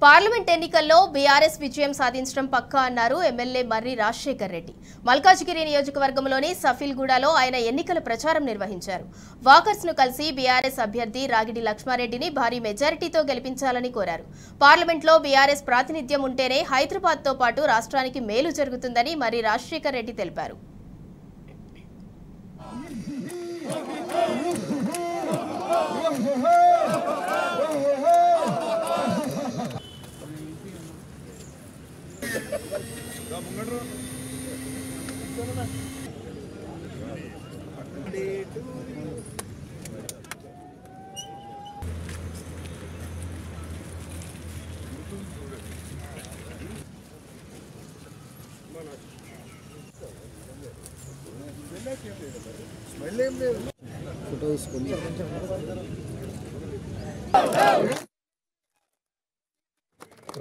Parliament ఎన్నికల్లో BRS విజయం సాధించడం పక్కా అన్నారు ఎమ్మెల్యే మర్రి రాజశేఖర్ రెడ్డి. మల్కాజ్గిరి నియోజకవర్గంలోని సఫీల్గూడలో ఆయన ఎన్నికల ప్రచారం నిర్వహించారు. వాకర్స్ ను కలిసి బీఆర్ఎస్ అభ్యర్థి రాగిడి లక్ష్మారెడ్డిని భారీ మెజారిటీతో గెలిపించాలని కోరారు. పార్లమెంట్లో బీఆర్ఎస్ ప్రాతినిధ్యం ఉంటేనే హైదరాబాద్ తో పాటు రాష్ట్రానికి మేలు జరుగుతుందని మర్రి రాజశేఖర్ రెడ్డి తెలిపారు.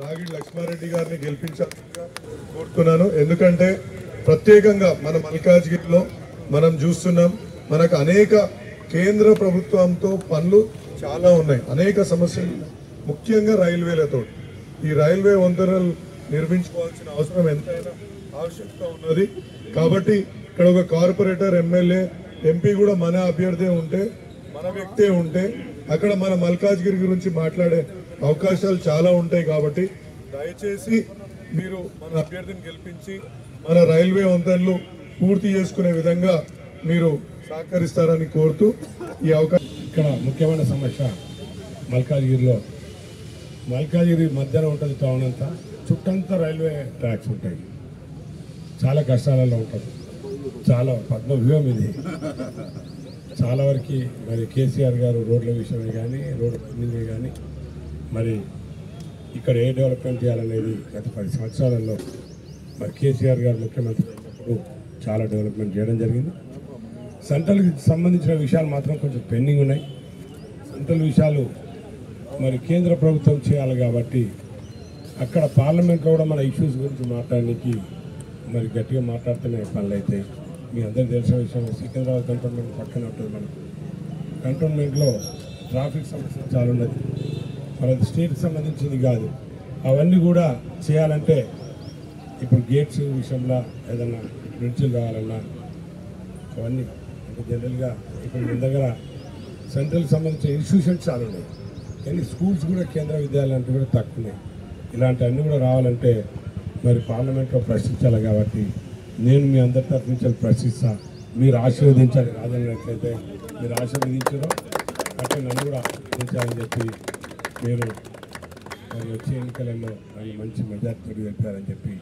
రాగిడి లక్ష్మారెడ్డి గారిని గెలిపించాలని కోరుతున్నాను. ఎందుకంటే ప్రత్యేకంగా మన మల్కాజ్గిరిలో మనం చూస్తున్నాం, మనకు అనేక కేంద్ర ప్రభుత్వంతో పనులు చాలా ఉన్నాయి, అనేక సమస్యలు, ముఖ్యంగా రైల్వేలతో. ఈ రైల్వే వంతెనలు నిర్మించుకోవాల్సిన అవసరం ఎంతైనా ఆవశ్యకత ఉన్నది. కాబట్టి ఇక్కడ ఒక కార్పొరేటర్, ఎమ్మెల్యే, ఎంపీ కూడా మన అభ్యర్థి ఉంటే, మన వ్యక్తే ఉంటే అక్కడ మన మల్కాజ్గిరి గురించి మాట్లాడే అవకాశాలు చాలా ఉంటాయి. కాబట్టి దయచేసి మీరు మన అభ్యర్థిని గెలిపించి మన రైల్వే వంతెనలు పూర్తి చేసుకునే విధంగా మీరు సహకరిస్తారని కోరుతూ ఈ అవకాశం. ఇక్కడ ముఖ్యమైన సమస్య మల్కాజ్గిరి మధ్యన ఉంటుంది టౌన్ అంతా, చుట్టంతా రైల్వే ట్రాక్స్ ఉంటాయి. చాలా కష్టాలలో ఉంటుంది, చాలా పద్మవ్యూహం ఇది. చాలా వరకు మరి కేసీఆర్ గారు రోడ్ల విషయమే కానీ, రోడ్డు పని కానీ, మరి ఇక్కడ ఏ డెవలప్మెంట్ చేయాలనేది గత 10 సంవత్సరాలలో మరి కేసీఆర్ గారు ముఖ్యమంత్రి అయినప్పుడు చాలా డెవలప్మెంట్ చేయడం జరిగింది. సెంట్రల్కి సంబంధించిన విషయాలు మాత్రం కొంచెం పెండింగ్ ఉన్నాయి. సెంట్రల్ విషయాలు మరి కేంద్ర ప్రభుత్వం చేయాలి కాబట్టి అక్కడ పార్లమెంట్లో కూడా మన ఇష్యూస్ గురించి మాట్లాడడానికి మరి గట్టిగా మాట్లాడుతూనే పనులు అవుతాయి. మీ అందరికీ తెలిసిన విషయం, సికింద్రాబాద్ కంటోన్మెంట్ పక్కన ఉంటుంది. మనకు కంటోన్మెంట్లో ట్రాఫిక్ సమస్య చాలా ఉన్నది, మనది స్టేట్కి సంబంధించింది కాదు. అవన్నీ కూడా చేయాలంటే ఇప్పుడు గేట్స్ విషయంలో ఏదన్నా బ్రిడ్జిలు కావాలన్నా అవన్నీ అంటే జనరల్గా ఇప్పుడు మన దగ్గర సెంట్రల్కి సంబంధించిన ఇన్స్టిట్యూషన్స్ చాలా ఉన్నాయి, కానీ స్కూల్స్ కూడా కేంద్ర విద్యాలయాలు అంటే కూడా తక్కువ. ఇలాంటివన్నీ కూడా రావాలంటే మరి పార్లమెంట్లో ప్రశ్నించాలి. కాబట్టి నేను మీ అందరి తరఫు నుంచి ప్రశ్నిస్తా, మీరు ఆశీర్వదించాలి. రాదన్నట్లయితే మీరు ఆశీర్వదించారో అంటే నన్ను కూడా ఆశీర్వదించాలని చెప్పి మీరు మరి వచ్చే ఎన్నికలలో మరి మంచి మెజార్టీ తెలిపారని చెప్పి